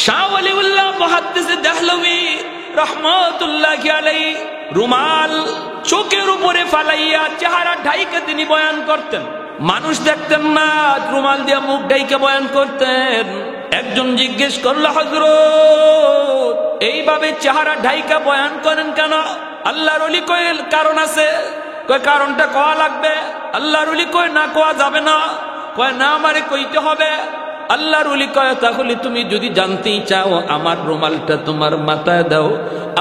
শাহ ওয়ালিউল্লাহ মুহাদ্দিস দেহলভী রাহমাতুল্লাহি আলাইহি রুমাল চোখের উপরে ফালাইয়া চেহারা ঢাইকে তিনি বয়ান করতেন। মানুষ দেখতেন না, রুমাল দিয়া মুখ ঢাইকে বয়ান করতেন। একজন জিজ্ঞেস করলো, হযরত এইভাবে চেহারা ঢাইকা বয়ান করেন কেন? আল্লাহর ওলি কয় কারণ আছে। কয় কারণটা কোয়া লাগবে। আল্লাহর ওলি কয় না কোয়া যাবে না। কয় না আমারে কইতে হবে। আল্লাহর ওলি কয় তাহলে তুমি যদি জানতেই চাও আমার রুমালটা তোমার মাথায় দাও,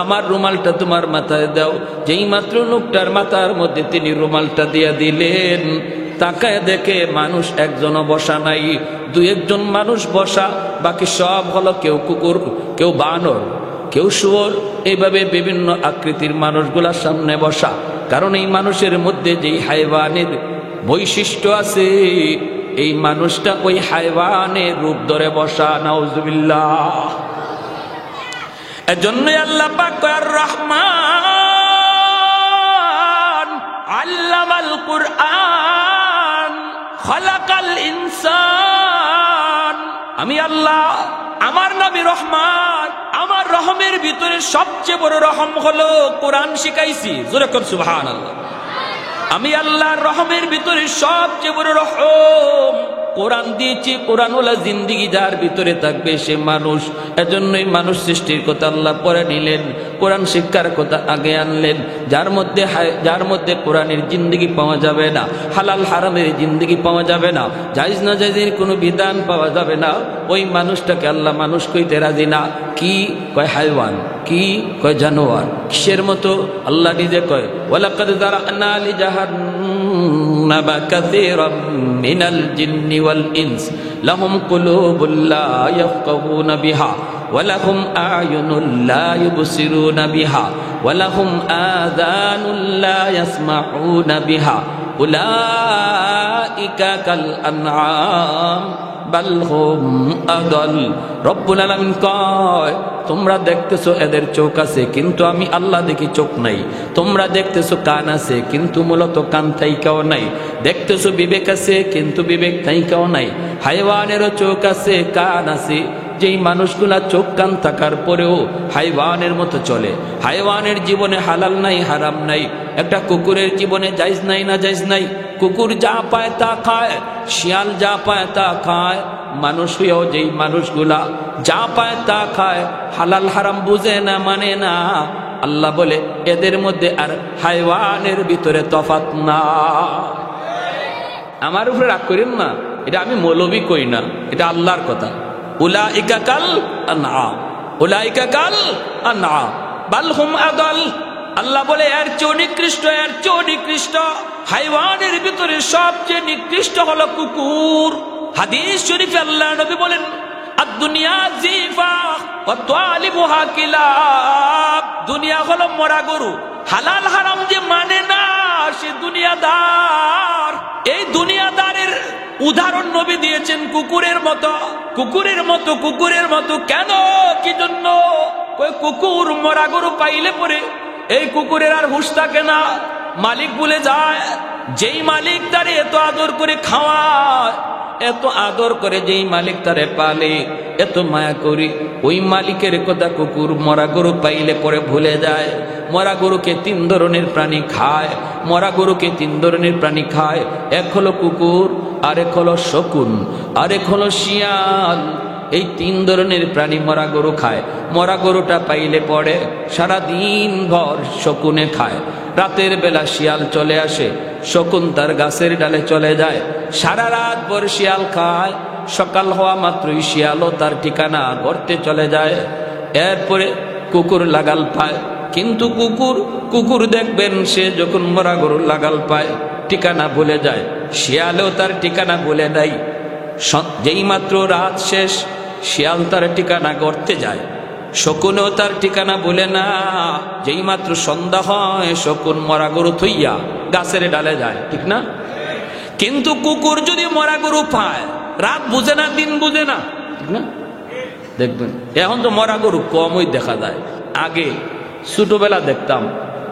আমার রুমালটা তোমার মাথায় দাও। যেই মাত্র লোকটার মাথার মধ্যে তিনি রুমালটা দিয়া দিলেন, তাকায় দেখে মানুষ একজনও বসা নাই, দুই একজন মানুষ বসা, বাকি সব হলো কেউ কুকুর, কেউ বানর, কেউ শুয়োর, এইভাবে বিভিন্ন আকৃতির মানুষগুলার সামনে বসা। কারণ এই মানুষের মধ্যে যেই হাইওয়ানের বৈশিষ্ট্য আছে, এই মানুষটা ওই হাইওয়ানের রূপ ধরে বসা। নাউজুবিল্লাহ। এজন্যই আল্লাহ পাক আর রহমান আল্লামাল কুরআন খালাকাল ইনসান। আমি আল্লাহ, আমার নবী রহমান, আমার রহমের ভিতরে সবচেয়ে বড় রহম হলো কোরআন শিখাইছি। জোরে কর সুবহানাল্লাহ। আমি আল্লাহর রহমের ভিতরে সবচেয়ে বড় রহম কোরআন দিয়েছি। কোরআন ওলা জিন্দিগি যার ভিতরে থাকবে সে মানুষ। এজন্যই মানুষ সৃষ্টির কথা আল্লাহ পরে নিলেন, কোরআন শিক্ষার কথা আগে আনলেন। যার মধ্যে কোরআনের জিন্দিগি পাওয়া যাবে না, হালাল হারামের জিন্দিগি পাওয়া যাবে না, জায়েজ না জায়েজের কোনো বিধান পাওয়া যাবে না, ওই মানুষটাকে আল্লাহ মানুষ কইতে রাজি না। কি কয়? হাইওয়ান। কি কয়? জানোয়ার। কিসের মতো? আল্লাহ নিজে কয় ওয়ালাকাদ যারানা লিজাহান্নামা কাসীরাম মিনাল জিন্নি ওয়াল ইনস লাহুম কুলুবুল লা ইয়াফকাহুনা বিহা ওয়া লাহুম আ'য়ুনুল লা ইউবসিরুনা বিহা ওয়া লাহুম আযানুল লা ইয়াসমাউনা বিহা উলাইকা কাল আনআম বাল হুম আদাল। রব্বুল আলামিন কয় তোমরা দেখতেছো এদের চোখ আছে, কিন্তু আমি আল্লাহ দেখি চোখ নাই। তোমরা দেখতেছো কান আছে, কিন্তু মূলত কান থাইকাও নাই। দেখতেছো বিবেক আছে, কিন্তু বিবেক থাইকাও নাই। হাইওয়ানেরও চোখ আছে, কান আছে। যেই মানুষগুলা চোখ কান থাকার পরেও হাইওয়ানের মতো চলে, হাইওয়ানের জীবনে হালাল নাই, হারাম নাই। একটা কুকুরের জীবনে জায়েজ নাই না জায়েজ নাই। কুকুর যা পায় তা খায়, শিয়াল যা পায় তা খায়। মানুষ হয়েও যেই মানুষগুলা যা পায় তা খায়, হালাল হারাম বুঝে না, মানে না, আল্লাহ বলে এদের মধ্যে আর হাইওয়ানের ভিতরে তফাৎ না। আমার উপরে রাগ করেন না, এটা আমি মৌলবি কই না, এটা আল্লাহর কথা। উলাইকা কাল আনআম, উলাইকা কাল আনআম বাল হুম আদাল। আল্লাহ বলে এর চেয়ে নিকৃষ্ট, এর চেয়ে নিকৃষ্ট। হাইওয়ানের ভিতরে সবচেয়ে নিকৃষ্ট হলো কুকুর। হাদিস শরীফে আল্লাহ নবী বলেন আদ-দুনিয়া জিফা ওয়া তালিবুহা কিলাব। দুনিয়া হলো মরা গরু, হালাল হারাম যে মানে না সে দুনিয়াদার। এই দুনিয়াদারের উদাহরণ নবী দিয়েছেন কুকুরের মতো। কুকুরের মতো, কুকুরের মতো কেন? কি জন্য? কই কুকুর মরা গরু পাইলে পরে এই কুকুরের আর হুঁশ থাকে না, মালিক ভুলে যায়। যেই মালিক তারে এত আদর করে খাওয়ায়, এত আদর করে, যেই মালিক তারে পালে, এত মায়া করি, ওই মালিকের কথা কুকুর মরা গরু পাইলে পরে ভুলে যায়। মরা গরুকে 3 ধরনের প্রাণী খায়, মরা গরুকে 3 ধরনের প্রাণী খায়। এক হলো কুকুর, আরেক হলো শকুন, আরেক হলো শিয়াল। এই 3 ধরনের প্রাণী মরা গরু খায়। মরা গরুটা পাইলে পরে সারা দিন ভর শকুনে খায়। রাতের বেলা শিয়াল চলে আসে, শকুন তার গাছের ডালে চলে যায়, সারা রাত ভর শিয়াল খায়। সকাল হওয়া মাত্রই শিয়ালও তার ঠিকানা গর্তে চলে যায়। এরপরে কুকুর লাগাল পায়, কিন্তু কুকুর দেখবেন সে যখন মরা গরুর লাগাল পায় ঠিকানা ভুলে যায়। শিয়ালেও তার ঠিকানা ভুলে দেয়। যেই মাত্র রাত শেষ, শিয়াল তার ঠিকানা গর্তে যায়। শকুনেও তার ঠিকানা ভুলে না। যেই মাত্র সন্ধ্যা হয়, শকুন মরা গরু থইয়া গাছের ডালে যায়, ঠিক না? কিন্তু কুকুর যদি মরা গরু পায়, রাত বুঝে না, দিন বুঝে না, ঠিক না? দেখবেন এখন তো মরা গরু কমই দেখা যায়। আগে ছোটবেলা দেখতাম,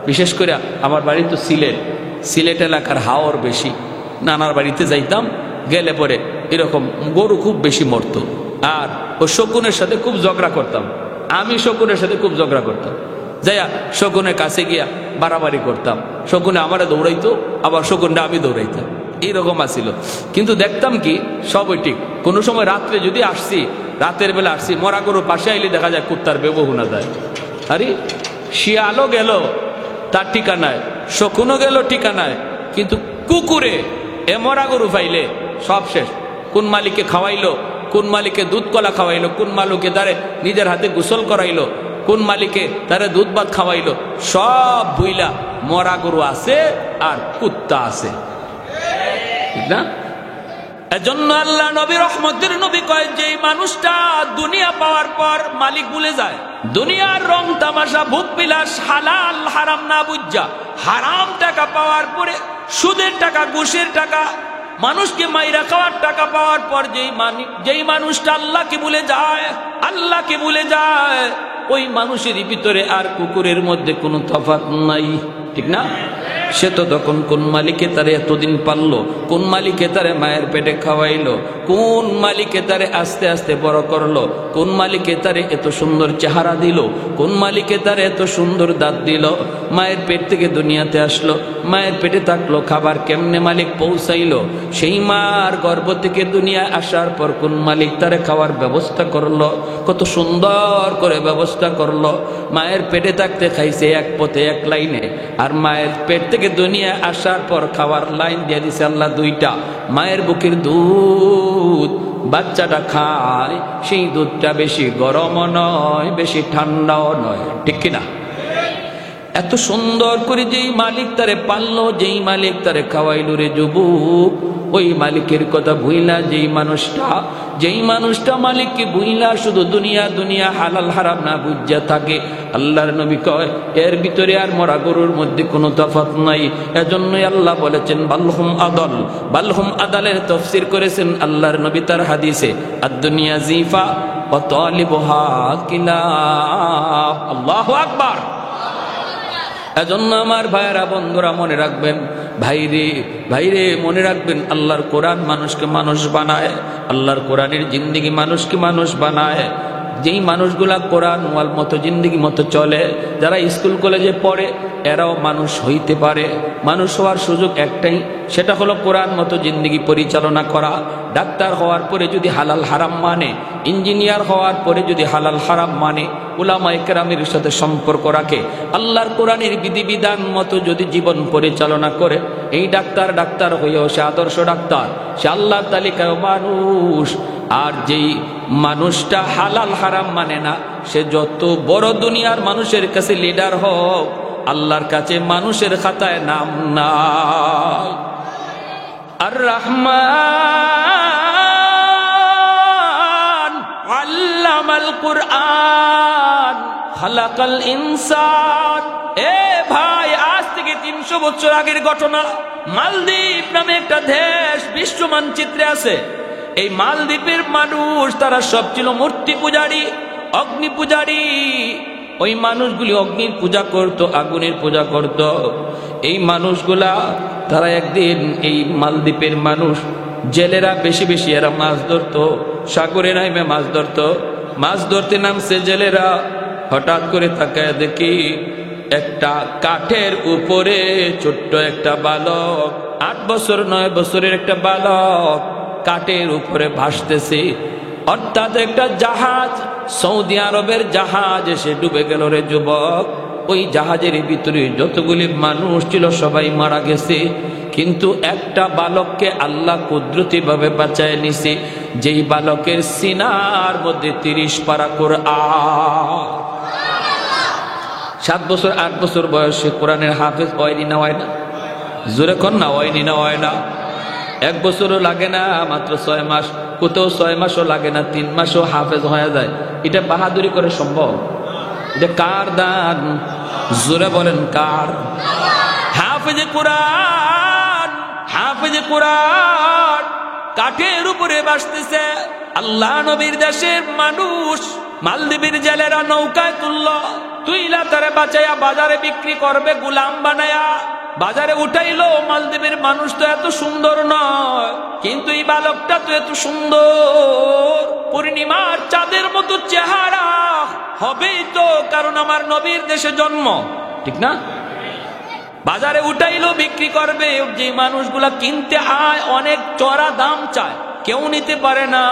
বিশেষ করে আমার বাড়ি তো সিলেট এলাকার হাওর বেশি। নানার বাড়িতে যাইতাম, গেলে পরে এরকম গরু খুব বেশি মরত। আর ও শকুনের সাথে খুব ঝগড়া করতাম। আমি শকুনের সাথে খুব ঝগড়া করতাম, যাইয়া শকুনের কাছে গিয়া বাড়াবাড়ি করতাম। শকুনে আমারে দৌড়াইতো, আবার শকুনটা আমি দৌড়াইতাম, এইরকম আসিল। কিন্তু দেখতাম কি সবই ঠিক। কোনো সময় রাত্রে যদি আসছি, রাতের বেলা আসছি, মরা গরুর পাশে আইলে দেখা যায় কুত্তার ব্যবহার যায়। আরে শিয়ালও গেল তার ঠিকানায়, শকুনও গেল ঠিকানায়, কিন্তু কুকুরে এ মরা গরু পাইলে সব শেষ। কোন মালিককে খাওয়াইলো, কোন মালিকে দুধ কলা খাওয়াইলো, কোন মালিকে তারে নিজের হাতে গোসল করাইলো, কোন মালিকে তারে দুধ ভাত খাওয়াইলো, সব বুইলা মরা গরু আছে আর কুত্তা আছে, ঠিক না? এজন্য আল্লাহ নবী রহমতের নবী কয়, যে মানুষটা দুনিয়া পাওয়ার পর মালিক ভুলে যায়, দুনিয়ার রং তামাশা ভোগ বিলাস হালাল হারাম না বুঝা, হারাম টাকা পাওয়ার পরে সুদের টাকা ঘুষের টাকা মানুষকে মাইরা খাওয়ার টাকা পাওয়ার পর যেই মানুষটা আল্লাহকে ভুলে যায়, আল্লাহকে ভুলে যায়, ওই মানুষের ভিতরে আর কুকুরের মধ্যে কোনো তফাৎ নাই, ঠিক না? সে তো তখন কোন মালিকে তারে এতদিন পাললো, কোন মালিকে তারে মায়ের পেটে খাওয়াইলো, কোন মালিকে তারে আস্তে আস্তে বড় করলো, কোন মালিকে তারে এত সুন্দর চেহারা দিল, কোন মালিকে তারে এত সুন্দর দাঁত দিল, মায়ের পেট থেকে দুনিয়াতে আসলো, মায়ের পেটে থাকলো, খাবার কেমনে মালিক পৌঁছাইলো, সেই মার গর্ভ থেকে দুনিয়া আসার পর কোন মালিক তারে খাওয়ার ব্যবস্থা করলো, কত সুন্দর করে ব্যবস্থা করলো। মায়ের পেটে থাকতে খাইছে এক পথে এক লাইনে, আর মায়ের পেট থেকে দুনিয়া আসার পর খাওয়ার লাইন দিয়ে দিছে আল্লাহ দুইটা। মায়ের বুকের দুধ বাচ্চাটা খায়, সেই দুধটা বেশি গরমও নয়, বেশি ঠান্ডাও নয়, ঠিক কিনা? এত সুন্দর করে যেই মালিক তারে পাললো, যেই মালিক তারে খাওয়াইলো রে যুবক, ওই মালিকের কথা ভুইলা যেই মানুষটা মালিককে ভুইলা শুধু দুনিয়া দুনিয়া হালাল হারাম না বুঝা থাকে, আল্লাহর নবী কয় এর ভিতরে আর মরা গরুর মধ্যে কোনো তফাৎ নাই। এজন্যই আল্লাহ বলেছেন বালহুম আদল, বালহুম আদালের তাফসীর করেছেন আল্লাহর নবী তার হাদিসে, আদ-দুনিয়া জিফা ওয়া তালিবুহা কিলাব। আল্লাহু আকবার। এজন্য আমার ভাইয়েরা বন্ধুরা মনে রাখবেন, ভাইরে মনে রাখবেন, আল্লাহর কোরআন মানুষকে মানুষ বানায়, আল্লাহর কোরআনের জিন্দেগি মানুষকে মানুষ বানায়। যেই মানুষগুলা কোরআন ওয়াল মতো জিন্দেগি মতো চলে, যারা স্কুল কলেজে পড়ে, এরাও মানুষ হইতে পারে। মানুষ হওয়ার সুযোগ একটাই, সেটা হলো কোরআন মতো জিন্দেগি পরিচালনা করা। ডাক্তার হওয়ার পরে যদি হালাল হারাম মানে, ইঞ্জিনিয়ার হওয়ার পরে যদি হালাল হারাম মানে, উলামায়ে কেরামের সাথে সম্পর্ক রাখে, আল্লাহর কোরআনের বিধিবিধান মতো যদি জীবন পরিচালনা করে, এই ডাক্তার হইয়াও সে আদর্শ ডাক্তার, সে আল্লাহর তালিকায় মানুষ। আর যেই মানুষটা হালাল হারাম মানে না, সে যত বড় দুনিয়ার মানুষের কাছে লিডার হোক, আল্লাহর কাছে মানুষের খাতায় নাম নাই। আর রহমান আল্লামাল কুরআন খালাকাল ইনসান। এ ভাই, আজ থেকে 300 বছর আগের ঘটনা। মালদ্বীপ নামে একটা দেশ বিশ্ব মানচিত্রে আছে। এই মালদ্বীপের মানুষ, তারা সব ছিল মূর্তি পূজারী, অগ্নি পূজারী। ওই মানুষগুলি অগ্নির পূজা করত, আগুনের পূজা করত। এই মানুষগুলা, তারা একদিন, এই মালদ্বীপের মানুষ, জেলেরা বেশি বেশি এরা মাছ ধরতো, সাগরে নামে মাছ ধরতো। মাছ ধরতে নামছে জেলেরা, হঠাৎ করে তাকায় দেখি একটা কাঠের উপরে ছোট্ট একটা বালক, 8 বছর 9 বছরের একটা বালক কাঠের উপরে ভাসতেছে। অর্থাৎ একটা জাহাজ, সৌদি আরবের জাহাজ এসে ডুবে গেল রে যুবক। ওই জাহাজের ভিতরে যতগুলি মানুষ ছিল সবাই মারা গেছে, কিন্তু একটা বালককে আল্লাহ কুদরতি ভাবে বাঁচায় নিছে, যেই বালকের সিনার মধ্যে 30 পারা কোরআন। 7 বছর 8 বছর বয়সে কোরআনের হাফেজ হয়নি না হয় না? জোরে কর না, হয়নি না হয় না? 1 বছরও লাগে না, মাত্র 6 মাস, কোথাও 6 মাসও লাগে না, 3 মাসও হাফেজ হয়ে যায়। এটা বাহাদুরি করে সম্ভব? এটা কার দান? জোরে বলেন কার? হাফেজে কোরআন, হাফেজে কোরআন কাঠের উপরে ভাসতেছে। আল্লাহ নবীর দেশের মানুষ, মালদ্বীপের জেলেরা নৌকায় তুইলা তারে বাঁচাইয়া বাজারে বিক্রি করবে গোলাম বানায়া। বাজারে উঠাইলো, মালদ্বীপের মানুষ তো এত সুন্দর নয়, কিন্তু এই বালকটা তো এত সুন্দর, পূর্ণিমার চাঁদের মতো চেহারা, হবেই তো, কারণ আমার নবীর দেশে জন্ম, ঠিক না? বাজারে উঠাইলো, বিক্রি করবে, যে মানুষগুলা কিনতে আয় অনেক চড়া দাম চায়, কেউ নিতে পারে না।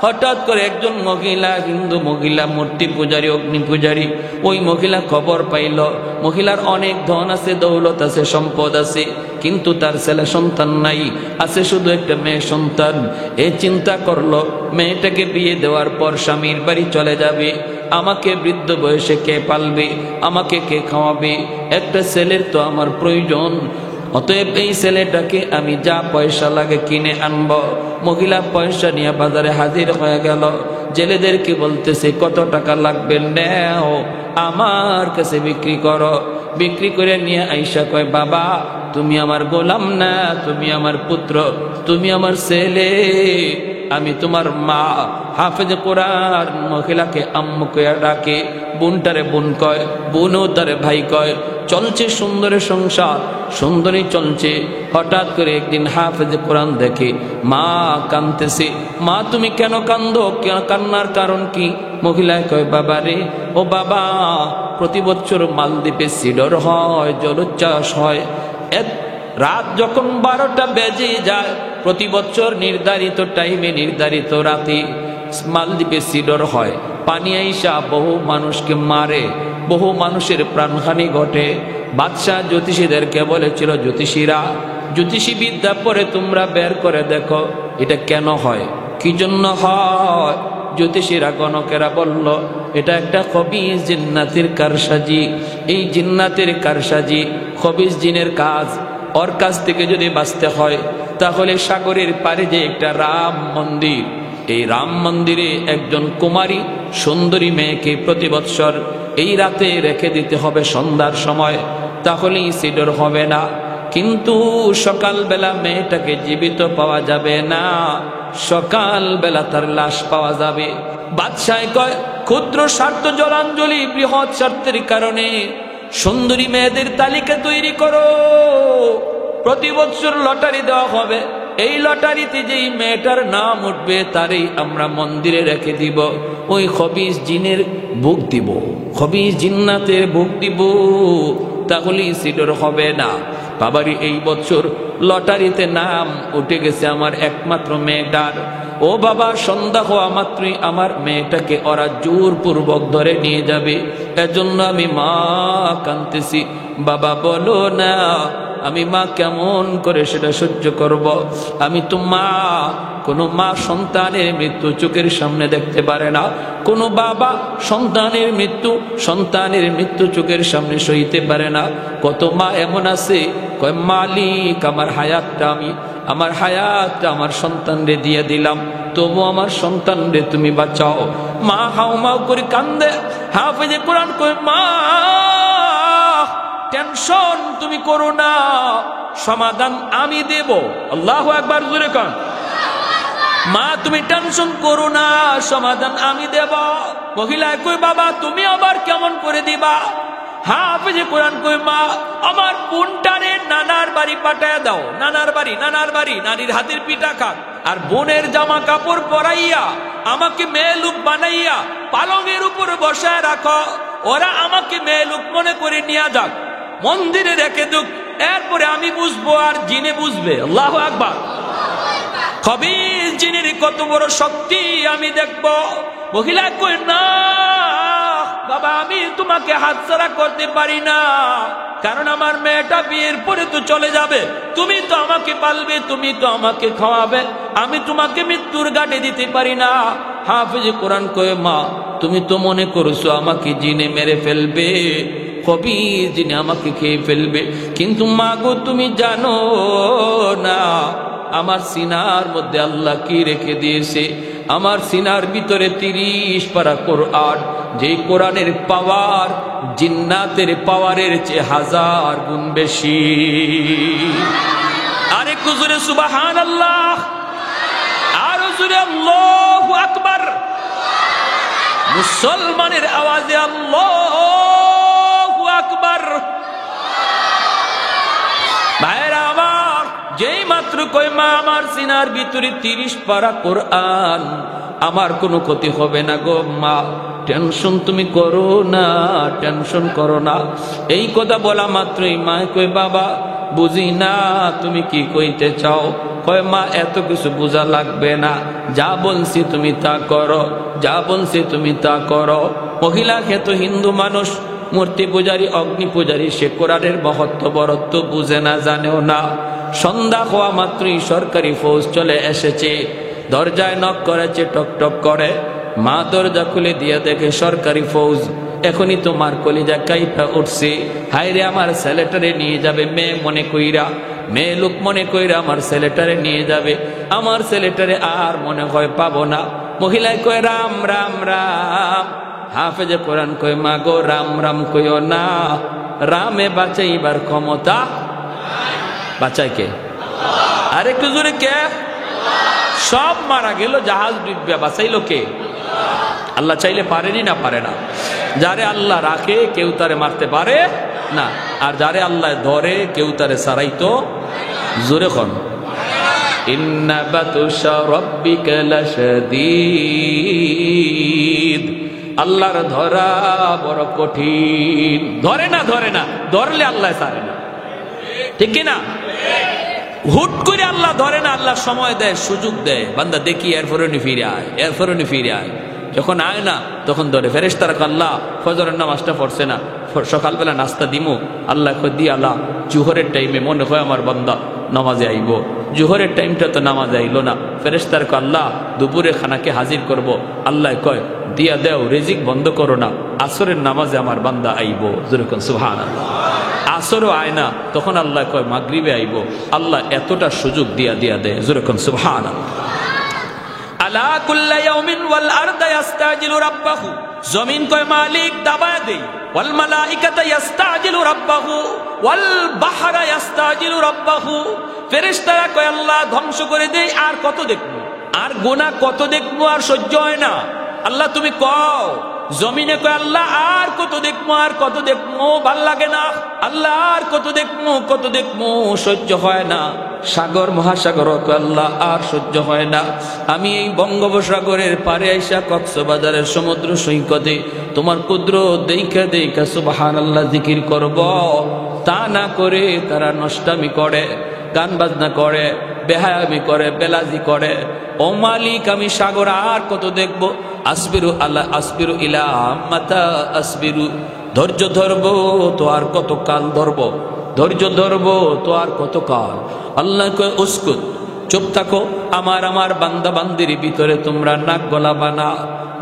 হঠাৎ করে একজন মহিলা, হিন্দু মহিলা, মূর্তি পূজারী, অগ্নি পূজারী, ওই মহিলা খবর পাইল মহিলার অনেক ধন আছে, দৌলত আছে, সম্পদ আছে, কিন্তু তার ছেলে সন্তান নাই, আছে শুধু একটা মেয়ে সন্তান। এ চিন্তা করলো মেয়েটাকে বিয়ে দেওয়ার পর স্বামীর বাড়ি চলে যাবে, আমাকে বৃদ্ধ বয়সে কে পালবে, আমাকে কে খাওয়াবে, একটা ছেলের তো আমার প্রয়োজন, অতএব এই ছেলেটাকে আমি যা পয়সা লাগে কিনে আনব। মহিলা পয়সা নিয়ে বাজারে হাজির হয়ে গেল, জেলেদেরকে বলতেছে কত টাকা লাগবে, নেও আমার কাছে বিক্রি করো। বিক্রি করে নিয়ে আইসা কয়, বাবা তুমি আমার গোলাম না, তুমি আমার পুত্র, তুমি আমার ছেলে, আমি তোমার মা। হাফেজে কোরআন মহিলাকে আম্মু কয়ে ডাকে, বোনটারে বোন কয়, বোনও তারে ভাই কয়। চলছে সুন্দরের সংসার, সুন্দরী চলছে। হঠাৎ করে একদিন হাফেজে কোরআন দেখে মা কাঁদতেছে। মা তুমি কেন কান্দো, কান্নার কারণ কি? মহিলায় কয়, বাবা রে, ও বাবা, প্রতি বছর মালদ্বীপে সিডর হয়, জলোচ্ছ্বাস হয়, রাত যখন 12টা বেজে যায়, প্রতি বছর নির্ধারিত টাইমে নির্ধারিত রাতে মালদ্বীপে সিডর হয়, পানি আইসা বহু মানুষকে মারে, বহু মানুষের প্রাণহানি ঘটে। বাদশাহ জ্যোতিষীদেরকে বলেছিল, জ্যোতিষীরা, জ্যোতিষী বিদ্যা পরে তোমরা বের করে দেখো এটা কেন হয়, কি জন্য হয়। জ্যোতিষীরা গণকেরা বলল, এটা একটা খবিস জিন্নাতের কারসাজি, এই জিন্নাতের কারসাজি খবিস জিনের কাজ। ওর কাছ থেকে যদি বাঁচতে হয় তাহলে সাগরের পারে যে একটা রাম মন্দির, এই রাম মন্দিরে একজন কুমারী সুন্দরী মেয়েকে প্রতি বৎসর এই রাতে রেখে দিতে হবে সন্ধ্যার সময়, তাহলেই সিডর হবে না। কিন্তু সকালবেলা মেয়েটাকে জীবিত পাওয়া যাবে না, সকালবেলা তার লাশ পাওয়া যাবে। বাদশাহ কয়, ক্ষুদ্র স্বার্থ জলাঞ্জলি বৃহৎ স্বার্থের কারণে সুন্দরী মেয়েদের তালিকা তৈরি করো, প্রতি বছর লটারি দেওয়া হবে, এই লটারিতে যেই মেয়েটার নাম উঠবে তারই আমরা মন্দিরে রেখে দিব, ওই খবিস জিনের ভোগ দিব, খবিস জিন্নাতের ভোগ দিব, তাহলেই সিডর হবে না। বাবারি এই বছর লটারিতে নাম উঠে গেছে আমার একমাত্র মেয়েটার। ও বাবা, সন্ধ্যা হওয়া মাত্রই আমার মেয়েটাকে ওরা জোরপূর্বক ধরে নিয়ে যাবে, এজন্য আমি মা কাঁদতেছি। বাবা বলো না, আমি মা কেমন করে সেটা সহ্য করব? আমি তো মা। কোনো মা সন্তানের মৃত্যু চোখের সামনে দেখতে পারে না, কোনো বাবা সন্তানের মৃত্যু চোখের সামনে সইতে পারে না। কত মা এমন আছে কয়, মালিক আমার হায়াতটা আমার সন্তানরে দিয়ে দিলাম, তবু আমার সন্তানরে তুমি বাঁচাও। মা হাউমাউ করে কান্দে। হাফেজে কোরআন কয়, মা টেনশন তুমি করো না, সমাধান আমি দেব। আল্লাহু আকবার, জোরে কান। মা তুমি টেনশন করো না, সমাধান আমি দেব। মহিলা কই, বাবা তুমি আবার কেমন করে দিবা? হাফেজে কোরআন কই, মা আমার বোনটারে নানার বাড়ি পাঠায় দাও। নানার বাড়ি, নানির হাতের পিঠা খাক, আর বোনের জামা কাপড় পরাইয়া আমাকে মেয়ে লোক বানাইয়া পালঙের উপর বসায় রাখো, ওরা আমাকে মেয়ে লোক মনে করে নিয়ে যাক, মন্দিরে রেখে দুক, এরপরে আমি বুঝবো আর জিনে বুঝবে। আল্লাহু আকবার। খবিস জিনের কত বড় শক্তি আমি দেখব। মহিলা কই, না বাবা, আমি তোমাকে হাতছাড়া করতে পারি না, কারণ আমার মেয়েটা বিয়ের পরে তো চলে যাবে, তুমি তো আমাকে পালবে, তুমি তো আমাকে খাওয়াবে, আমি তোমাকে মৃত্যুর ঘাটে দিতে পারি না। হাফেজ কোরআন কয়, মা তুমি তো মনে করছো আমাকে জিনে মেরে ফেলবে, খবিস জিনে আমাকে খেয়ে ফেলবে, কিন্তু মা গো তুমি জানো না আমার সিনার মধ্যে আল্লাহ কি রেখে দিয়েছে। আমার সিনার ভিতরে 30 পারা কোরআন, যেই কোরআনের পাওয়ার জিন্নাতের পাওয়ারের চেয়ে 1000 গুণ বেশি। আরে কুজুরে সুবহানাল্লাহ, আর জোরে আল্লাহু আকবার। মুসলমানের আওয়াজে আল্লাহু আকবার। ভাইরা আমার, যেই মাত্র কই মা আমার সিনার ভিতরে 30 পারা কোরআন, আমার কোনো ক্ষতি হবে না গো মা, টেনশন তুমি করো না, টেনশন করো না। এই কথা বলা মাত্রই মা কই বাবা বুঝি না তুমি কি কইতে চাও। কয় মা এত কিছু বোঝা লাগবে না, যা বলছি তুমি তা করো, যা বলছি তুমি তা করো। মহিলা খেত হিন্দু মানুষ, মূর্তি পূজারী, অগ্নি পূজারী, সে কোরআনের মহত্ব বরত্ব বুঝে না, জানেও না। সন্ধ্যা হওয়া মাত্রই সরকারি ফৌজ চলে এসেছে, দরজায় নক করেছে, টক টক করে। মা দরজা খুলে দিয়ে দেখে সরকারি ফৌজ। এখনই তোমার কলিজা কাইফা উঠছে, হায়রে আমার ছেলেটারে নিয়ে যাবে মেয়ে মনে কইরা, মেয়ে লোক মনে কইরা আমার ছেলেটারে নিয়ে যাবে, আমার ছেলেটারে আর মনে হয় পাবো না। মহিলায় কয় রাম রাম রাম। হাফেজে কোরআন কয় মা গো রাম রাম কইও না, রামে বাঁচাইবার ক্ষমতা বাঁচায় কে? আরেকটু জোরে কে? সব মারা গেল, জাহাজ ডুববে, বাঁচাইলো কে? আল্লাহ চাইলে পারেনি না পারে না? যারে আল্লাহ রাখে কেউ তারে মারতে পারে না, আর যারে আল্লাহ ধরে কেউ তারে সারাইতো জোরে খন। ইন্না বাতুশা রাব্বিকা লাশাদীদ, আল্লাহর ধরা বড় কঠিন। ধরে না, ধরে না, ধরলে আল্লাহ ছাড়ে না, ঠিক কিনা? হুট করে আল্লাহ ধরে না, আল্লাহ সময় দেয়, সুযোগ দেয়, বান্দা দেখি এরপরে ফিরে আয়, এরপরে ফিরে আয়। যখন আয় না তখন ধরে। ফেরেশতারা আল্লাহ ফজরের নামাজটা পড়ছে না, সকালবেলা নাস্তা দিমু, আল্লাহ কই দি আল্লাহ জোহরের টাইমে মনে হয় আমার বান্দা নামাজে আইব, জোহরের টাইমটা তো নামাজে আইলো না। ফেরেশতার আল্লাহ দুপুরে খানাকে হাজির করব, আল্লাহ কয় দিয়া দেও, রিজিক বন্ধ করো না, আসরের নামাজে আমার বান্দা আইব। যেরকম সুবহানাল্লাহ। আসরও আয় না, তখন আল্লাহ কয় মাগরিবে আইব। আল্লাহ এতটা সুযোগ দিয়া দেয়। যেরকম সুবহানাল্লাহ। আলা কুল্লা ইয়াউমিন ওয়াল আরদা ইস্তাজিলু রাব্বাহু, জমিন কয় মালিক দাবা দেই। ওয়াল মালাইকাতু ইস্তাজিলু রাব্বাহু ওয়াল বাহরা ইস্তাজিলু রাব্বাহু, ফেরেশতারা কয় আল্লাহ ধ্বংস করে দেই, আর কত দেখবো, আর গুনাহ কত দেখবো, আর সহ্য হয় না। আল্লাহ তুমি কও। জমিনে কয় আল্লাহ আর কত দেখবো, আর কত দেখবো, ভাল লাগে না। আল্লাহ আর কত দেখবো, কত দেখবো, সহ্য হয় না। সাগর মহাসাগর কয় আল্লাহ আর সহ্য হয় না। আমি এই বঙ্গোপসাগরের পারে আইসা কক্সবাজারের সমুদ্র সৈকতে তোমার কুদরত দেইখা দেইখা সুবহানাল্লাহ জিকির করব। তা না করে তারা নষ্টামি করে, গান বাজনা করে, বেহায়ামি করে, বেলাজি করে। ও মালিক আমি সাগর আর কত দেখবো। আসবিরু আল্লাহ আসবিরু ইলা মাতা আসবিরু, ধৈর্য ধরবো তো আর কত কাল ধরবো, ধৈর্য ধরবো তো আর কত কাল। আল্লাহ কয় উস্কুত, চুপ থাকো। আমার বান্দা বান্দির ভিতরে তোমরা নাক গলাবা না,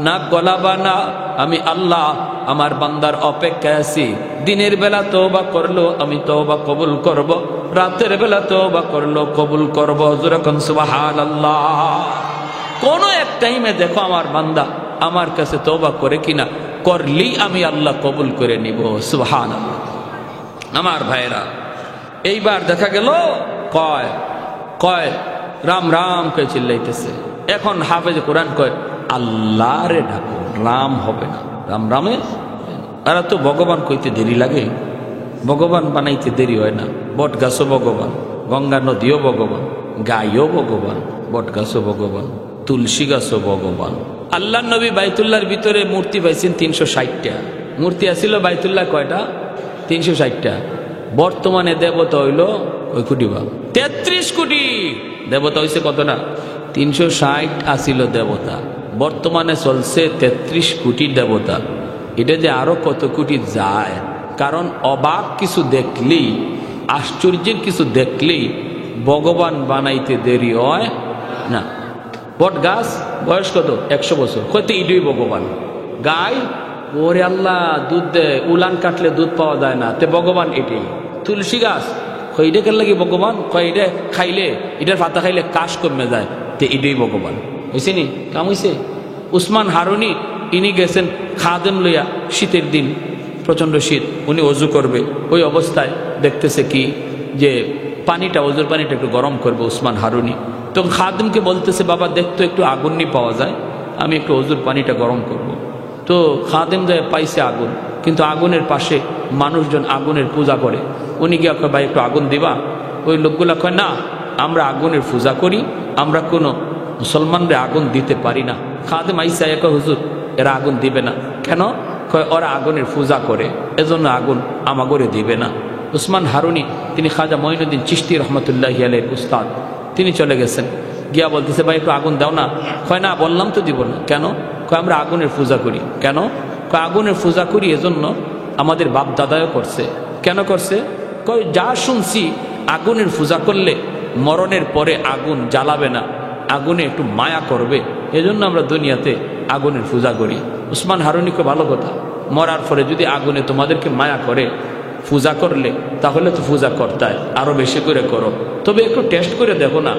নাক গলাবা না। আমি আল্লাহ আমার বান্দার অপেক্ষায় আছি। দিনের বেলা তওবা করলো আমি তওবা কবুল করব, রাতের বেলা তওবা করলো কবুল করব। যেরকম সুবহানাল্লাহ। কোন এক টাইমে দেখো আমার বান্দা আমার কাছে তওবা করে কিনা, করলি আমি আল্লাহ কবুল করে নিব। সুবহানাল্লাহ। আমার ভাইরা, এইবার দেখা গেল কয় কয় রাম রাম কে চিল্লাইতেছে। এখন হাফেজ কোরআন কয় আল্লাহ রে ডাকো, রাম হবে না। রাম রামে এরা তো ভগবান কইতে দেরি লাগে, ভগবান বানাইতে দেরি হয় না। বট গাছও ভগবান, গঙ্গা নদীও ভগবান, গাইও ভগবান, বট গাছও ভগবান, তুলসী গাছও ভগবান। আল্লাহ নবী বাইতুল্লাহর ভিতরে মূর্তি পাইছেন 360টা। মূর্তি আসিল বাইতুল্লাহ কয়টা? 360টা। বর্তমানে দেবতা হইল ওই কোটি বা 33 কোটি। দেবতা হইছে কত না? 360 আসিল দেবতা, বর্তমানে চলছে 33 কোটি দেবতা। এটা যে আরো কত কোটি যায়, কারণ অবাক কিছু দেখলেই, আশ্চর্যের কিছু দেখলেই ভগবান বানাইতে দেরি হয় না। বট গাছ বয়স কত? 100 বছর, হয়তো ইডুই ভগবান। গাই ওরে আল্লাহ দুধ দেয়, উলান কাটলে দুধ পাওয়া যায় না, তে ভগবান এটাই। তুলসী গাছ এটা কেন লাগে ভগবান? এটা খাইলে, এটার পাতা খাইলে কাশ কমে যায়, তে এটাই ভগবান। হয়েছে নি কাম হয়েছে? উসমান হারুনি ইনি গেছেন খাদেম লইয়া, শীতের দিন প্রচন্ড শীত, উনি অজু করবে, ওই অবস্থায় দেখতেছে কি যে পানিটা, অজুর পানিটা একটু গরম করবে উসমান হারুনি। তো খাদেমকে বলতেছে বাবা দেখতো একটু আগুন নি পাওয়া যায়, আমি একটু অজুর পানিটা গরম করব। তো খাদেম যায় পাইছে আগুন, কিন্তু আগুনের পাশে মানুষজন আগুনের পূজা করে। উনি গিয়ে ভাই একটু আগুন দিবা? ওই লোকগুলা কয় না, আমরা আগুনের পূজা করি, আমরা কোনো মুসলমানরে আগুন দিতে পারি না। খাদেম আইসা কয় হুজুর এরা আগুন দিবে না কেন? কয় ওরা আগুনের পূজা করে, এজন্য আগুন আমাগরে দিবে না। উসমান হারুনি তিনি খাজা মঈনুদ্দিন চিশতি রহমতুল্লাহি আলাইহির উস্তাদ, তিনি চলে গেছেন, গিয়া বলতেছে ভাই একটু আগুন দাও না। কয় না, বললাম তো দিব না। কেন? কয় আমরা আগুনের পূজা করি। কেন? কয় আগুনের পূজা করি এজন্য আমাদের বাপ দাদাও করছে। কেন করছে? কয় যা শুনছি আগুনের পূজা করলে মরণের পরে আগুন জ্বালাবে না, আগুনে একটু মায়া করবে, এজন্য আমরা দুনিয়াতে আগুনের পূজা করি। উসমান হারুনিকে ভালো কথা, মরার পরে যদি আগুনে তোমাদেরকে মায়া করে পূজা করলে তাহলে তো পূজা করতায় আরো বেশি করে করো, তবে একটু টেস্ট করে দেখো না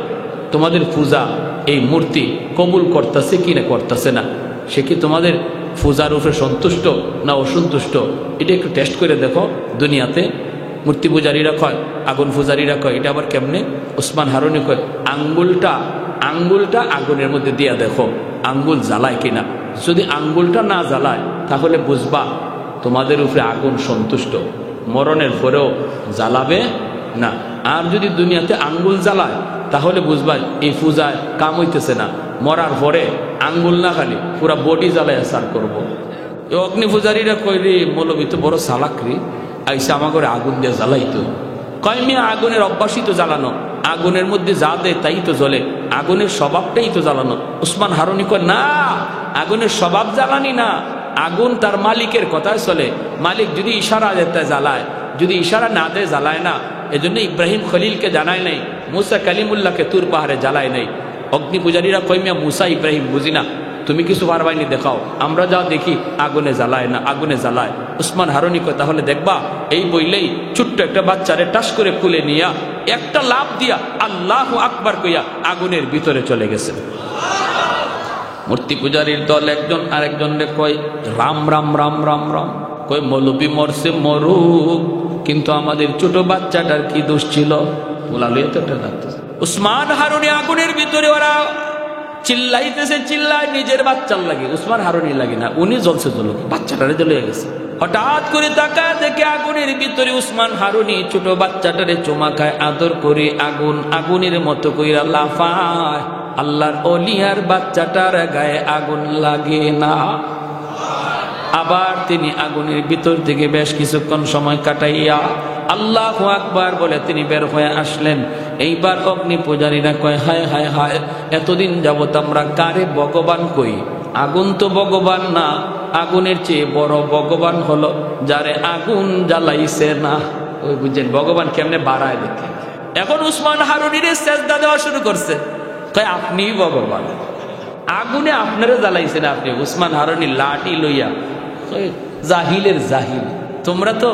তোমাদের পূজা এই মূর্তি কবুল করতেছে কি না করতেছে না, সে কি তোমাদের পূজার উপরে সন্তুষ্ট না অসন্তুষ্ট, এটা একটু টেস্ট করে দেখো। দুনিয়াতে মূর্তি পূজারীরা কয়, আগুন পূজারীরা কয়, এটা আবার কেমনে? উসমান হারুনি কয় আঙ্গুলটা আগুনের মধ্যে দিয়া দেখো আঙ্গুল জ্বালায় কিনা, যদি আঙ্গুলটা না জ্বালায় তাহলে বুঝবা তোমাদের উপরে আগুন সন্তুষ্ট, মরণের পরেও জ্বালাবে না। আর যদি দুনিয়াতে আঙ্গুল জ্বালায় তাহলে বুঝবা এই পূজায় কাম হইতেছে না, মরার পরে আঙ্গুল না খালি পুরা বডি জ্বালায় সার করবো। অগ্নি পূজারীরা কইলে মৌলবী তো বড় সালাকরি, আইসা আমার করে আগুন দিয়ে জ্বালাইতো। কয় মিয়া আগুনের অভ্যাসই তো জ্বালানো, আগুনের মধ্যে যা দেয় তাই তো জ্বলে, আগুনের স্বভাবটাই তো জ্বালানো। উসমান হারুনি কয় না, আগুনের স্বভাব জ্বালানি না, আগুন তার মালিকের কথায় চলে, মালিক যদি ইশারা দেয় জ্বালায়, যদি ইশারা না দেয় জ্বালায় না। এজন্য ইব্রাহিম খলিলকে জানায় নাই, মুসা কালিমুল্লাহকে তুর পাহাড়ে জ্বালায় নাই। অগ্নি পূজারীরা কয় মিয়া মুসা ইব্রাহিম বুঝি না, তুমি কিছু পারবাইনি দেখাও, আমরা যা দেখি আগুনে জ্বালায় না, আগুনে জ্বালায়। উসমান হারুনি কয় তাহলে দেখবা। এই বইলেই ছোট্ট একটা বাচ্চারে টাস করে কুলে নিয়া একটা লাভ দিয়া আল্লাহু আকবার কইয়া আগুনের ভিতরে চলে গেছে। মূর্তি পূজারীর দল একজন আরেকজনরে কয় রাম রাম রাম রাম রাম, কয় মৌলবী মরছে মরুক, কিন্তু আমাদের ছোট বাচ্চাটার কি দোষ ছিল? উসমান হারুনি আগুনের ভিতরে, ওরা চিল্লাইতেছে, চিল্লায় নিজের বাচ্চার লাগে, উসমান হারুনি লাগে না, উনি জ্বলছে জ্বলুক, বাচ্চাটারে জ্বলে গেছে। হঠাৎ করে তাকায় দেখে আগুনের ভিতরে উসমান হারুনি ছোট বাচ্চাটারে চুমা খায়, আদর করে আগুন আগুনের মতো কইরা লাফায়। আল্লাহর ওলিয়ার বাচ্চাটার গায়ে আগুন লাগে না। আবার তিনি আগুনের ভিতর থেকে বেশ কিছুক্ষণ সময় কাটাইয়া আল্লাহু আকবার বলে তিনি বের হয়ে আসলেন। এইবার অগ্নি পূজারীরা কয় হায় হায় হায়, এতদিন যাবত আমরা কারে ভগবান কই, আগুন তো ভগবান না, আগুনের চেয়ে বড় ভগবান হলো যারে আগুন জ্বালাইছে না। ওই বুঝছেন ভগবান কেমনে বাড়ায় দেখে। এখন উসমান হারুনির সেজদা দেওয়া শুরু করছে, কয় আপনিই ভগবান, আগুনে আপনারে জ্বালাইছেন আপনি। উসমান হারুনি লাঠি লইয়া, জাহিলের জাহিল, তোমরা তো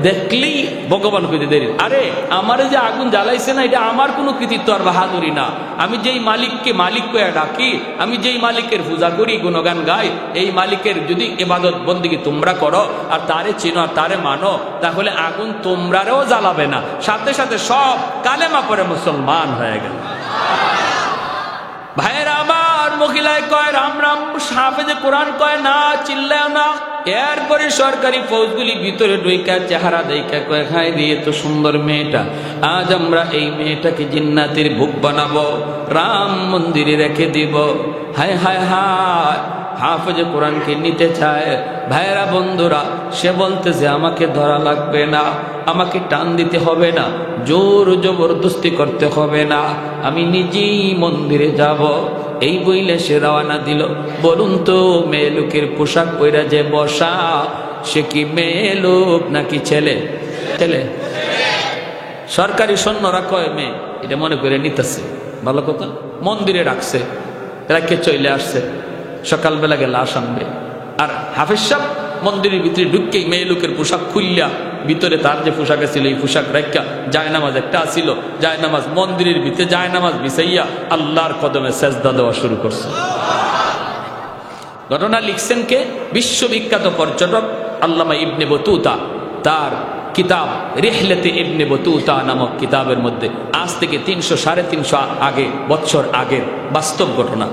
দেখলেই ভগবান কইতে দেরি। আরে আমারে যে আগুন জ্বালাইছে না, এটা আমার কোনো কৃতিত্ব আর বাহাদুরি না। আমি যেই মালিককে মালিক কইয়া ডাকি, আমি যেই মালিকের পূজা করি, গুণগান গাই, এই মালিকের যদি ইবাদত বন্দেগী তোমরা করো আর তারে চিনো আর তারে মানো, তাহলে আগুন তোমরারেও জ্বালাবে না, সাথে সাথে সব কালেমা পড়ে মুসলমান হয়ে গেল। ভাইয়েরা আমার, মহিলায় কয় রাম রাম, হাফেজে কোরআন কয় না, চিল্লায় না। এরপরে সরকারি ফৌজগুলি ভিতরে ঢুইকা চেহারা দেখা কয় হায় দিয়ে তো সুন্দর মেয়েটা, আজ আমরা এই মেয়েটাকে জিন্নাতের ভোগ বানাবো, রাম মন্দিরে রেখে দিব। হায় হায় হায়, হাফেজে কোরআনকে নিতে চায়। ভাইয়েরা বন্ধুরা, সে বলতেছে আমাকে ধরা লাগবে না, আমাকে টান দিতে হবে না, জোর জবরদস্তি করতে হবে না, আমি নিজেই মন্দিরে যাব। এই বইলে সে রওনা দিল। বলুন তো, মেয়ে লোকের পোশাক পইরা যে বসা, সে কি মেয়ে লোক নাকি ছেলে? ছেলে। সরকারি সৈন্যরা কয় মেয়ে, এটা মনে করে নিতেছে, ভালো কথা। মন্দিরে রাখছে, রাখে চলে আসছে, সকালবেলা গেলে লাশ আনবে। আর হাফেজ সাহেব মন্দিরের ভিতরে ঢুককেই মেয়ে লোকের পোশাক খুললা, ভিতরে তার যে পোশাক ছিল এই পোশাক রাখা, জায়নামাজ একটা ছিল, জায়নামাজ মন্দিরের ভিতরে জায়নামাজ বিছাইয়া আল্লাহর কদমে সেজদা দেওয়া শুরু করছে। ঘটনা লিখছেন কে? বিশ্ববিখ্যাত পর্যটক আল্লামা ইবনে বতুতা। তার কিতাব রিহলাতে ইবনে বতুতা নামক কিতাবের মধ্যে আজ থেকে 300-350 বছর আগের বাস্তব ঘটনা।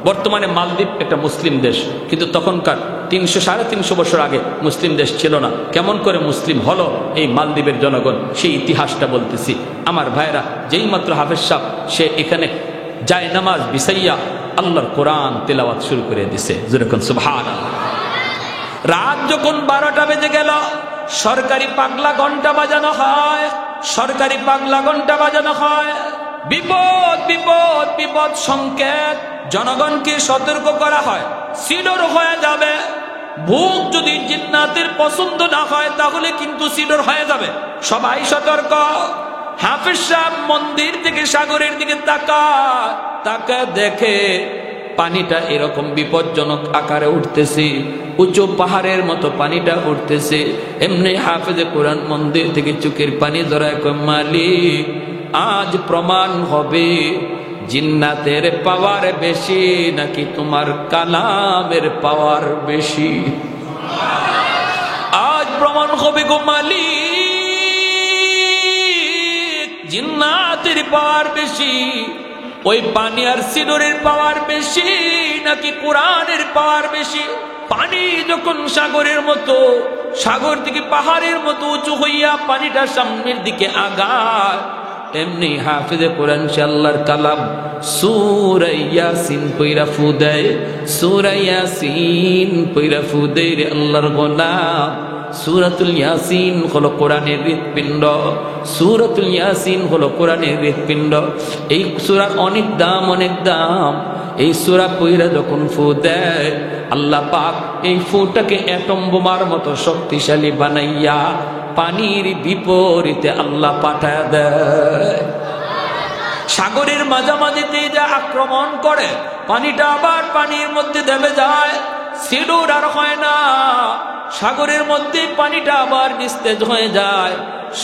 বর্তমানে মালদ্বীপ একটা মুসলিম দেশ, কিন্তু তখনকার 300-350 বছর আগে মুসলিম দেশ ছিল না, কেমন করে মুসলিম হলো এই মালদ্বীপের জনগণ, সেই ইতিহাসটা বলতেছি। আমার ভাইরা, যেই মাত্র হাফেজ সাহেব সে এখানে যায় নামাজ বিছাইয়া আল্লাহর কোরআন তেলাওয়াত শুরু করে দিছে, যেরকম সুবহানাল্লাহ। রাত যখন 12টা বেজে গেল, সরকারি পাগলা ঘন্টা বাজানো হয়, সরকারি পাগলা ঘন্টা বাজানো হয়। বিপদ বিপদ বিপদ সংকেত, জনগণকে সতর্ক করা হয়, সিডর হয়ে যাবে। ভূত যদি জিন্নাতের পছন্দ না হয় তাহলে কিন্তু সিডর হয়ে যাবে, সবাই সতর্ক। হাফেজ সাহেব মন্দির থেকে সাগরের দিকে তাকা দেখে পানিটা এরকম বিপজ্জনক আকারে উঠতেছে, উঁচু পাহাড়ের মতো পানিটা উঠতেছে। এমনি হাফেজে কোরআন মন্দির থেকে চোখের পানি ধরায় কয়, মালিক আজ প্রমাণ হবে জিন্নাতের পাওয়ার বেশি নাকি তোমার কালামের পাওয়ার বেশি। আজ প্রমাণ হবে গো মালিক, জিন্নাতের পাওয়ার বেশি, ওই পানি আর সিডরের পাওয়ার বেশি নাকি কোরআনের পাওয়ার বেশি। পানি যখন সাগরের মতো, সাগর থেকে পাহাড়ের মতো উঁচু হইয়া পানিটা সামনের দিকে আগায়, এমনি হাফেজে কোরআন আল্লাহর কালাম সূরা ইয়াসিন পইরা ফু দেয়, সূরা ইয়াসিন পইরা ফু দেয় রে আল্লাহর গোলাম। সূরাতুল ইয়াসিন হলো কোরআনের হৃৎপিণ্ড, সূরাতুল ইয়াসিন হলো কোরআনের হৃৎপিণ্ড। এই সূরার অনেক দাম, অনেক দাম। এই সূরা পইরা যখন ফু দেয়, আল্লাহ পাক এই ফুটাকে অ্যাটম বোমার মতো শক্তিশালী বানাইয়া পানির বিপরীতে আল্লাহ পাঠায় দেয়। সাগরের মাঝামাঝিতে যা আক্রমণ করে, পানিটা আবার পানির মধ্যে দেবে যায়, সিডুর আর হয় না। সাগরের মধ্যে পানিটা আবার নিস্তেজ হয়ে যায়।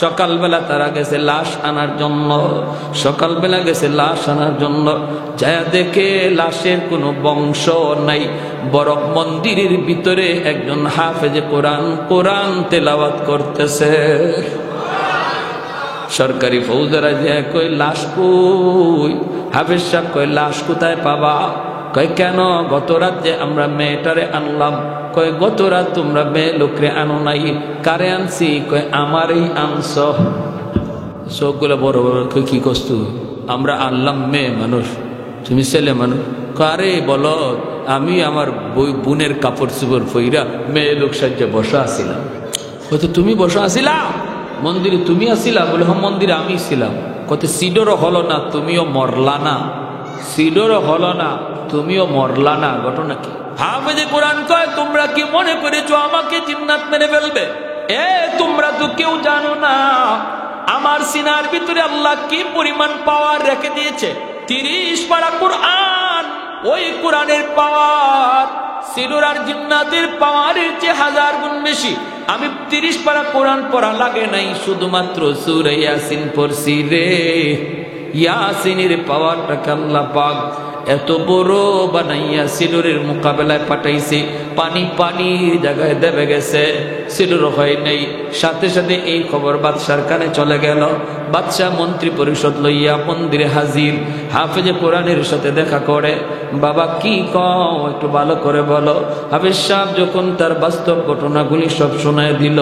সকালবেলা তারা গেছে লাশ আনার জন্য, সকালবেলা গেছে লাশ আনার জন্য, যায় দেখে লাশের কোনো বংশ নাই, বরং মন্দিরের ভিতরে একজন হাফেজে কোরআন কোরআন তেলাওয়াত করতেছে। সরকারি ফৌজদারা যে কই লাশ কই? হাফেজ সাহেব কয় লাশ কোথায় পাবা? কয় কেন? গত রাত যে আমরা মেয়েটারে আনলাম। কয় গত রাত তোমরা মেয়ে লোকরে আনো নাই, কারে আনছি? কয় আমারই আনছ। চোখগুলো বড় বড়। কই কি কষ্ট? আমরা আনলাম মেয়ে মানুষ, তুমি ছেলে মানুষ। কারে বলো? আমি আমার বোনের কাপড় চোপড় ফইরা মেয়ে লোক সাহায্যে বসা আসিলাম। কত তুমি বসা আসিলা? মন্দিরে তুমি আসিলা? বলে হ্যাঁ মন্দিরে আমি ছিলাম। কত সিডরও হলো না, তুমিও মরলা না। সিডরও হলো না, তুমিও মরলা না। ঘটনা কি? হাফেজে কোরআন কয় তোমরা কি মনে করেছো আমাকে জিন্নাত মেরে ফেলবে? তোমরা তো কেউ জানো না আমার সিনার ভিতরে আল্লাহ কি পরিমাণ পাওয়ার রেখে দিয়েছে। 30 পারা কোরআন, ওই কোরআনের পাওয়ার সিডর আর জিন্নাতের পাওয়ারের চেয়ে 1000 গুণ বেশি। আমি 30 পারা কোরআন পড়া লাগে নাই, শুধুমাত্র সূরা ইয়াসিন পড়ছি রে। ইয়াসিনের পাওয়ারটাকে আল্লাহ পাক এত বড় বানাইয়া সিডরের মোকাবেলায় পাঠাইছে। পানি পানির জায়গায় দেবে গেছে, সিডর হয় নাই। সাথে সাথে এই খবর বাদশার কানে চলে গেল। বাদশাহ মন্ত্রী পরিষদ লইয়া মন্দিরে হাজির। হাফেজে কোরআনের সাথে দেখা করে। বাবা কি কও, একটু ভালো করে বলো। হাফেজ সাহেব যখন তার বাস্তব ঘটনাগুলি সব শোনায় দিল,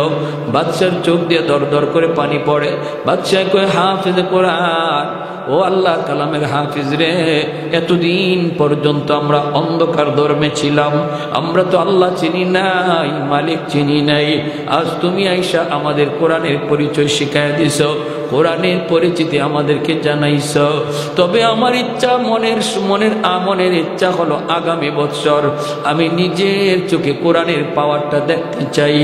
বাদশার চোখ দিয়ে দর দর করে পানি পড়ে। বাদশাহ কয় হাফেজে কোরআন, ও আল্লাহ কালামের হাফিজ রে, এতদিন পর্যন্ত আমরা অন্ধকার ধর্মে ছিলাম, আমরা তো আল্লাহ চিনি নাই, মালিক চিনি নাই। আজ তুমি আইসা আমাদের কোরআনের পরিচয় শিখাইয়া দিছ, কোরআনের পরিচিতি আমাদেরকে জানাইছ। তবে আমার ইচ্ছা, মনের ইচ্ছা হলো আগামী বৎসর আমি নিজের চোখে কোরআনের পাওয়ারটা দেখতে চাই।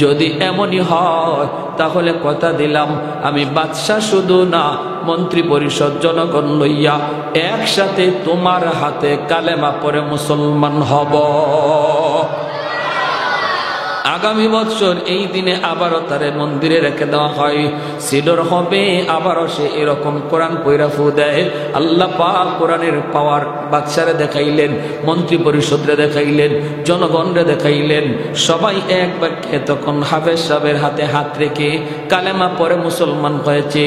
যদি এমনই হয় তাহলে কথা দিলাম আমি বাদশাহ শুধু না, মন্ত্রী পরিষদ জনগণ লইয়া একসাথে তোমার হাতে কালেমা পড়ে মুসলমান হব। আগামী বছর এই দিনে আবারও তারে মন্দিরে রেখে দেওয়া হয়, সিডর হবে, আবারও সে এরকম কোরআন পয়রা ফু দেয়। আল্লাহ পাক কোরআনের পাওয়ার বাদশারে দেখাইলেন, মন্ত্রী পরিষদরে দেখাইলেন, জনগণরে দেখাইলেন। সবাই এক বাক্যে তখন হাফেজ সাহেবের হাতে হাত রেখে কালেমা পরে মুসলমান হয়েছে।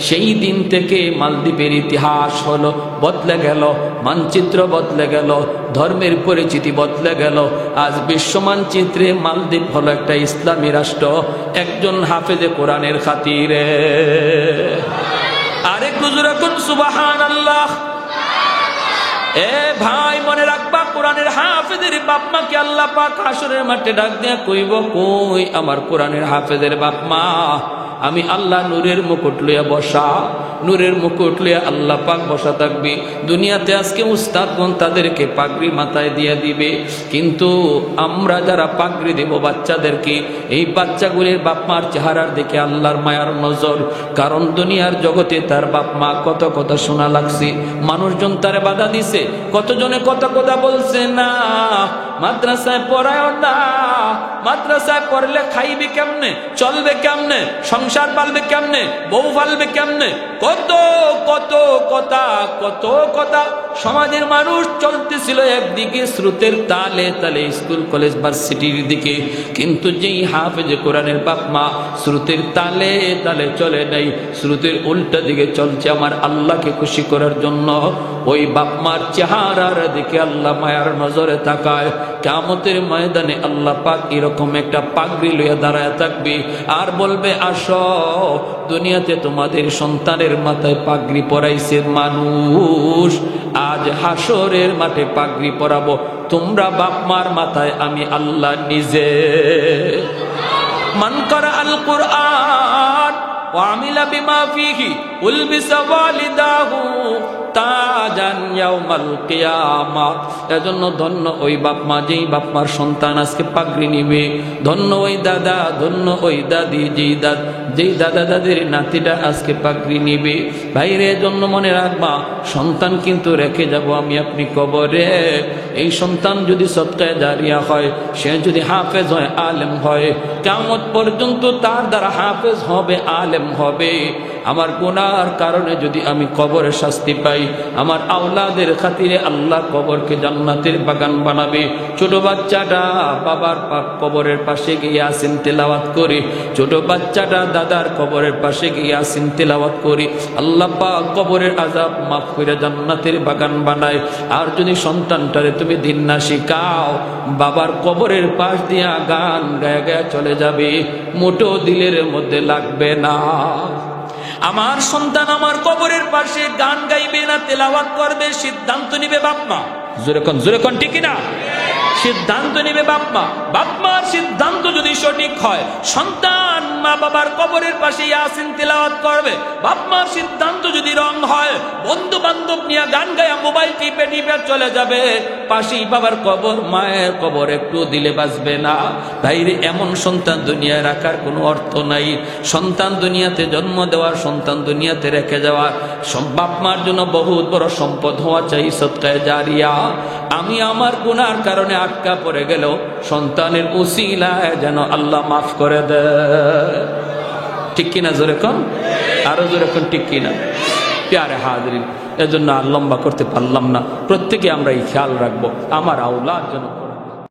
সেই দিন থেকে মালদ্বীপের ইতিহাস হলো বদলে গেল, মানচিত্র বদলে গেল, ধর্মের পরিচিতি বদলে গেল। আজ বিশ্ব মানচিত্রে মালদ্বীপ হলো একটা ইসলামী রাষ্ট্র, একজন হাফেজে কোরআনের খাতিরে। আরেকটু জোরে কোন সুবহানাল্লাহ। এ ভাই মনে রাখবা, কোরআনের হাফেজের বাপ মাকে আল্লাহ পাক হাসরের মাঠে ডাক দিয়া কইব, কই আমার কোরআনের হাফেজের বাপ মা? আমি আল্লাহ নূরের মুকুট লইয়া বসা, নূরের মুকুট লইয়া আল্লাহ পাক বসা থাকবি। দুনিয়াতে আজকে উস্তাদগণ তাদেরকে পাগড়ি মাথায় দিয়ে দিবে, কিন্তু আমরা যারা পাগড়ি দেব বাচ্চাদেরকে, এই বাচ্চাগুলির বাপ মার চেহারার দিকে আল্লাহর মায়ার নজর। কারণ দুনিয়ার জগতে তার বাপ মা কত কথা শোনা লাগছে, মানুষজন তারে বাধা দিছে, কতজনে কত কথা বলছে না মাদ্রাসায় পড়ায় না, মাদ্রাসায় পড়লে খাইবে কেমনে, চলবে কেমনে, সংসার পালবে কেমনে, বউ পালবে কেমনে, কত কত কথা, কত কথা। সমাজের মানুষ চলতেছিল একদিকে স্রোতের তালে তালে স্কুল কলেজ ভার্সিটির দিকে, কিন্তু যেই হাফেজে কোরআনের বাপ মা স্রোতের তালে তালে চলে নাই, স্রোতের উল্টা দিকে চলছে আমার আল্লাহকে খুশি করার জন্য। ওই বাপ মার চেহারার দিকে আল্লাহ মায়ার নজরে তাকায়। কিয়ামতের ময়দানে আল্লাহ পাক এরকম একটা পাগড়ি লইয়া দাঁড়ায় থাকবে আর বলবে, আসো, দুনিয়াতে তোমাদের সন্তানের মাথায় পাগড়ি পরাইছে মানুষ, আজ হাসরের মাঠে পাগড়ি পরাবো তোমরা বাপ মার মাথায় আমি আল্লাহ নিজে। মান করা আল কুরআন ওয়া আমিলা বিমা ফিহি উলবিসা ওয়ালিদাহু তাজান ইয়াউমাল কিয়ামাহ। এজন্য ধন্য ওই বাপ মা, যেই বাপ মার সন্তান আজকে পাগড়ি নিবে, ধন্য ওই দাদা, ধন্য ওই দাদি, যেই দাদা দাদির নাতিটা আজকে পাগড়ি নিবে। ভাইরে, জন্য মনে রাখবা, সন্তান কিন্তু রেখে যাব আমি আপনি কবরে। এই সন্তান যদি সদকায়ে জারিয়া হয়, সে যদি হাফেজ হয়, আলেম হয়, কিয়ামত পর্যন্ত তার দ্বারা হাফেজ হবে, আলেম হবে। আমার গুনার কারণে যদি আমি কবরে শাস্তি পাই, আমার আওলাদের খাতিরে আল্লাহ কবরকে জান্নাতের বাগান বানাবে। ছোট বাচ্চাটা বাবার কবরের পাশে গিয়ে ইয়াসিন তেলাওয়াত করে, ছোট বাচ্চাটা দাদার কবরের পাশে গিয়ে ইয়াসিন তেলাওয়াত করে, আল্লাহ পাক কবরের আযাব মাফ করে জান্নাতের বাগান বানায়। আর যদি সন্তানটারে তুমি দিন না শিখাও, বাবার কবরের পাশ দিয়া গান গায়া গায়া চলে যাবে, মোটো দিলের মধ্যে লাগবে না। আমার সন্তান আমার কবরের পাশে গান গাইবে না, তেলাওয়াত করবে, সিদ্ধান্ত নিবে বাপ মা। জোরে কোন ঠিক না? সিদ্ধান্ত নিবে বাপ মা। বাপ মার সিদ্ধান্ত যদি সঠিক হয়, সন্তান মা বাবার কবরের পাশে ইয়াসিন তেলাওয়াত করবে। বাপ মার সিদ্ধান্ত যদি রং হয়, বন্ধু বান্ধব নিয়ে গান গায়া মোবাইল টিপে টিপে চলে যাবে, পাশেই বাবার কবর, মায়ের কবর একটু দিলে বাঁচবে না। ভাইরে, এমন সন্তান দুনিয়ায় রাখার কোনো অর্থ নাই। সন্তান দুনিয়াতে জন্ম দেওয়ার, সন্তান দুনিয়াতে রেখে যাওয়ার, বাপ মার জন্য বহুত বড় সম্পদ হওয়া চাই সদকায়ে জারিয়া। আমি আমার গুনার কারণে আটকা পড়ে গেল, সন্তানের উসিলায় যেন আল্লাহ মাফ করে দেয়। ঠিক কিনা? জোরে কোন, আরো জোরে কোন, ঠিক কিনা? প্যারে হাজরিন, এজন্য আর লম্বা করতে পারলাম না। প্রত্যেকে আমরা এই খেয়াল রাখবো, আমার আওলাদ যেন